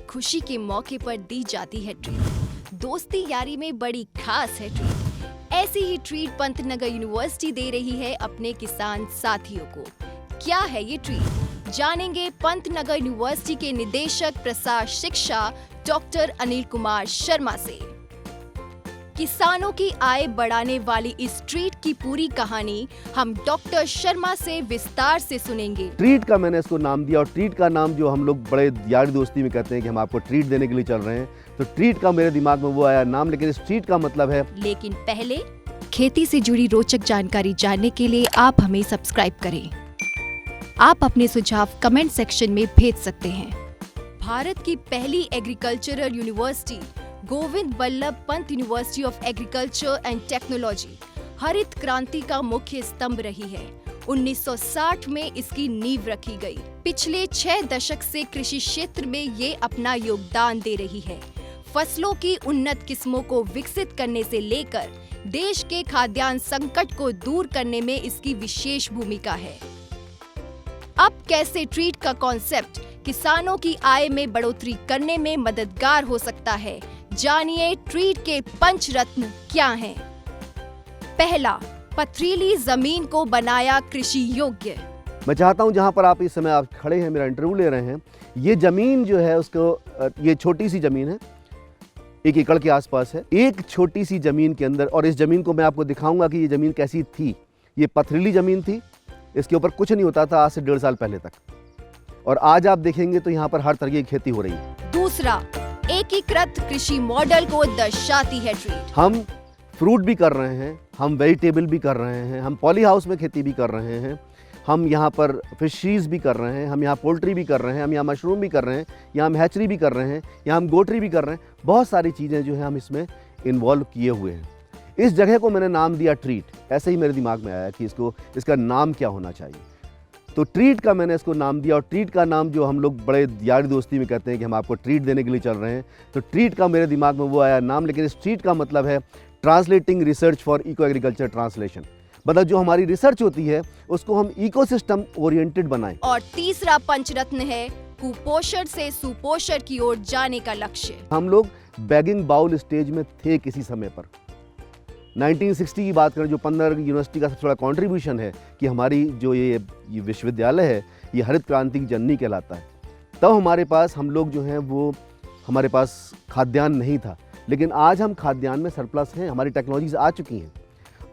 खुशी के मौके पर दी जाती है ट्रीट। दोस्ती यारी में बड़ी खास है ट्रीट। ऐसी ही ट्रीट पंतनगर यूनिवर्सिटी दे रही है अपने किसान साथियों को। क्या है ये ट्रीट, जानेंगे पंतनगर यूनिवर्सिटी के निदेशक प्रसार शिक्षा डॉक्टर अनिल कुमार शर्मा से। किसानों की आय बढ़ाने वाली इस ट्रीट की पूरी कहानी हम डॉक्टर शर्मा से विस्तार से सुनेंगे। ट्रीट का मैंने इसको नाम दिया, और ट्रीट का नाम जो हम लोग बड़े यारी दोस्ती में कहते हैं कि हम आपको ट्रीट देने के लिए चल रहे हैं, तो ट्रीट का मेरे दिमाग में वो आया नाम, लेकिन इस ट्रीट का मतलब है। लेकिन पहले खेती से जुड़ी रोचक जानकारी जानने के लिए आप हमें सब्सक्राइब करें। आप अपने सुझाव कमेंट सेक्शन में भेज सकते हैं। भारत की पहली agricultural university Govind Ballabh Pant university of agriculture and technology हरित क्रांति का मुख्य स्तंभ रही है। 1960 में इसकी नींव रखी गई। पिछले 6 दशक से कृषि क्षेत्र में ये अपना योगदान दे रही है। फसलों की उन्नत किस्मों को विकसित करने से लेकर देश के खाद्यान्न संकट को दूर करने में इसकी विशेष भूमिका है। अब कैसे ट्रीट का कॉन्सेप्ट किसानों की आय में बढ़ोतरी करने में मददगार हो सकता है, जानिए ट्रीट के पंचरत्न क्या हैं। पहला, पथरीली जमीन को बनाया कृषि योग्य। मैं चाहता हूं जहां पर आप इस समय आप खड़े हैं, मेरा इंटरव्यू ले रहे हैं, ये जमीन जो है उसको, ये छोटी सी जमीन है, 1 एकड़ के आसपास है। एक छोटी सी जमीन के अंदर, और इस जमीन को मैं आपको दिखाऊंगा कि ये जमीन कैसी थी। ये पथरीली जमीन थी, इसके ऊपर कुछ नहीं होता था आज से 1.5 साल पहले तक, और आज आप देखेंगे तो यहाँ पर हर तरह की खेती हो रही है। दूसरा, एकीकृत कृषि मॉडल को दर्शाती है ट्रीट। हम फ्रूट भी कर रहे हैं, हम वेजिटेबल भी कर रहे हैं, हम पॉली हाउस में खेती भी कर रहे हैं, हम यहाँ पर फिशरीज भी कर रहे हैं, हम यहाँ पोल्ट्री भी कर रहे हैं, हम यहाँ मशरूम भी कर रहे हैं, यहाँ हम हैचरी भी कर रहे हैं, यहाँ हम गोटरी भी कर रहे हैं। बहुत सारी चीज़ें जो है हम इसमें इन्वॉल्व किए हुए हैं। इस जगह को मैंने नाम दिया ट्रीट। ऐसे ही मेरे दिमाग में आया कि इसका नाम क्या होना चाहिए, तो ट्रीट का मैंने इसको नाम दिया। और ट्रीट का नाम जो हम लोग बड़े यारी दोस्ती में कहते हैं कि हम आपको ट्रीट देने के लिए चल रहे हैं, तो ट्रीट का मेरे दिमाग में वो आया नाम, लेकिन इस ट्रीट का मतलब है translating research for eco agriculture translation. मतलब जो हमारी रिसर्च होती है उसको हम इकोसिस्टम ओरिएंटेड बनाएं। और तीसरा पंचरत्न है कुपोषण से सुपोषण की ओर जाने का लक्ष्य। हम लोग बैगिंग बाउल स्टेज में थे किसी समय पर। 1960 की बात करें, जो पंतनगर यूनिवर्सिटी का सबसे बड़ा कॉन्ट्रीब्यूशन है कि हमारी जो ये विश्वविद्यालय है ये हरित क्रांति की जननी कहलाता है। तब हमारे पास हम लोग जो हैं वो, हमारे पास खाद्यान्न नहीं था, लेकिन आज हम खाद्यान्न में सरप्लस हैं, हमारी टेक्नोलॉजीज आ चुकी हैं।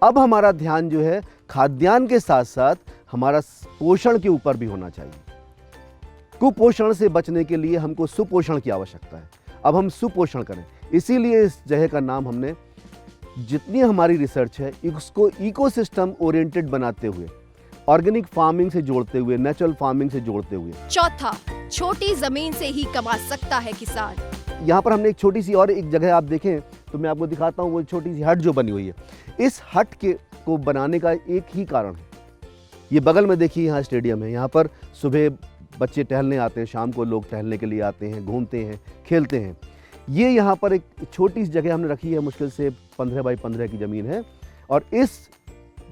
अब हमारा ध्यान जो है खाद्यान्न के साथ साथ हमारा पोषण के ऊपर भी होना चाहिए। कुपोषण से बचने के लिए हमको सुपोषण की आवश्यकता है। अब हम सुपोषण करें, इसीलिए इस जगह का नाम हमने, जितनी हमारी रिसर्च है उसको इकोसिस्टम ओरिएंटेड बनाते हुए, ऑर्गेनिक फार्मिंग से जोड़ते हुए, नेचुरल फार्मिंग से जोड़ते हुए। चौथा, छोटी जमीन से ही कमा सकता है किसान। यहाँ पर हमने एक छोटी सी और एक जगह आप देखें तो मैं आपको दिखाता हूँ, वो छोटी सी हट जो बनी हुई है। इस हट को बनाने का एक ही कारण है, ये बगल में देखिए यहाँ स्टेडियम है। यहाँ पर सुबह बच्चे टहलने आते हैं, शाम को लोग टहलने के लिए आते हैं, घूमते हैं, खेलते हैं। ये यहाँ पर एक छोटी सी जगह हमने रखी है, मुश्किल से 15 बाई 15 की ज़मीन है, और इस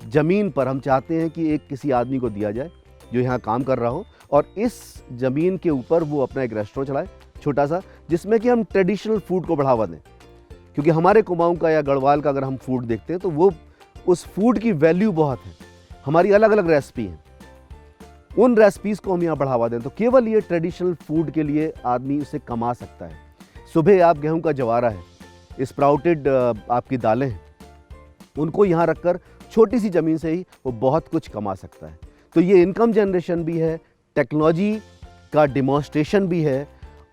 ज़मीन पर हम चाहते हैं कि एक किसी आदमी को दिया जाए जो यहाँ काम कर रहा हो, और इस ज़मीन के ऊपर वो अपना एक रेस्टोरेंट चलाए छोटा सा, जिसमें कि हम ट्रेडिशनल फूड को बढ़ावा दें। क्योंकि हमारे कुमाऊं का या गढ़वाल का अगर हम फूड देखते हैं तो वो, उस फूड की वैल्यू बहुत है। हमारी अलग अलग रेसिपी हैं, उन रेसिपीज़ को हम यहाँ बढ़ावा दें, तो केवल ये ट्रेडिशनल फूड के लिए आदमी उसे कमा सकता है। सुबह आप गेहूं का जवारा है, स्प्राउटेड आपकी दालें हैं, उनको यहाँ रखकर छोटी सी ज़मीन से ही वो बहुत कुछ कमा सकता है। तो ये इनकम जनरेशन भी है, टेक्नोलॉजी का डिमॉन्स्ट्रेशन भी है,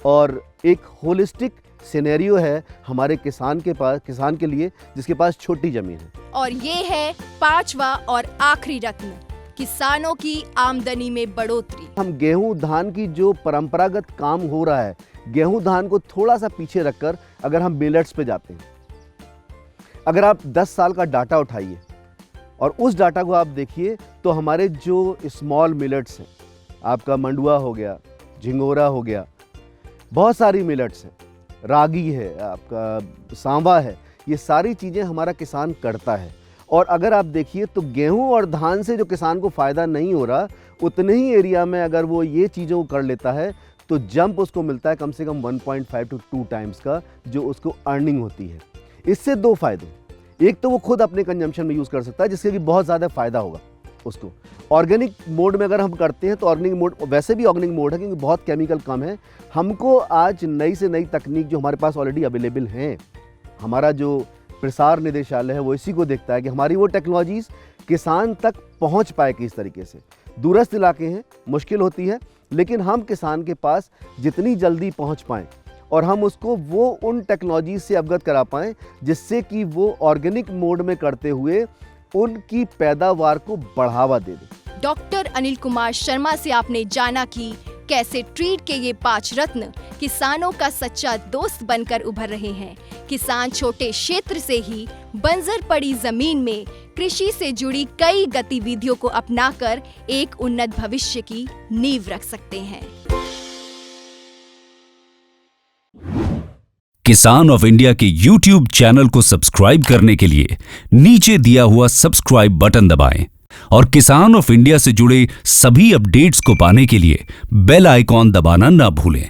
और एक होलिस्टिक सिनेरियो है हमारे किसान के लिए जिसके पास छोटी ज़मीन है। और ये है पांचवा और आखिरी रत्न, किसानों की आमदनी में बढ़ोतरी। हम गेहूं धान की जो परंपरागत काम हो रहा है, गेहूं धान को थोड़ा सा पीछे रखकर अगर हम मिलेट्स पे जाते हैं, अगर आप 10 साल का डाटा उठाइए और उस डाटा को आप देखिए, तो हमारे जो स्मॉल मिलेट्स हैं, आपका मंडुआ हो गया, झिंगोरा हो गया, बहुत सारी मिलेट्स हैं, रागी है, आपका सांवा है, ये सारी चीज़ें हमारा किसान करता है। और अगर आप देखिए तो गेहूं और धान से जो किसान को फ़ायदा नहीं हो रहा, उतने ही एरिया में अगर वो ये चीज़ों को कर लेता है तो जंप उसको मिलता है कम से कम 1.5 to 2 टाइम्स का जो उसको अर्निंग होती है। इससे दो फायदे, एक तो वो खुद अपने कंजम्पशन में यूज़ कर सकता है जिससे कि बहुत ज़्यादा फ़ायदा होगा उसको। ऑर्गेनिक मोड में अगर हम करते हैं तो ऑर्गेनिक मोड वैसे भी ऑर्गेनिक मोड है क्योंकि बहुत केमिकल कम है। हमको आज नई से नई तकनीक जो हमारे पास ऑलरेडी अवेलेबल हैं, हमारा जो प्रसार निदेशालय है वो इसी को देखता है कि हमारी वो टेक्नोलॉजीज़ किसान तक पहुंच पाए किस तरीके से। दूरस्थ इलाके हैं, मुश्किल होती है, लेकिन हम किसान के पास जितनी जल्दी पहुंच पाएँ और हम उसको वो उन टेक्नोलॉजी से अवगत करा पाएँ जिससे कि वो ऑर्गेनिक मोड में करते हुए उनकी पैदावार को बढ़ावा दे दें। डॉक्टर अनिल कुमार शर्मा से आपने जाना कि कैसे ट्रीट के ये 5 रत्न किसानों का सच्चा दोस्त बनकर उभर रहे हैं। किसान छोटे क्षेत्र से ही बंजर पड़ी जमीन में कृषि से जुड़ी कई गतिविधियों को अपनाकर एक उन्नत भविष्य की नींव रख सकते हैं। किसान ऑफ इंडिया के YouTube चैनल को सब्सक्राइब करने के लिए नीचे दिया हुआ सब्सक्राइब बटन दबाएं और किसान ऑफ इंडिया से जुड़े सभी अपडेट्स को पाने के लिए बेल आइकॉन दबाना ना भूलें।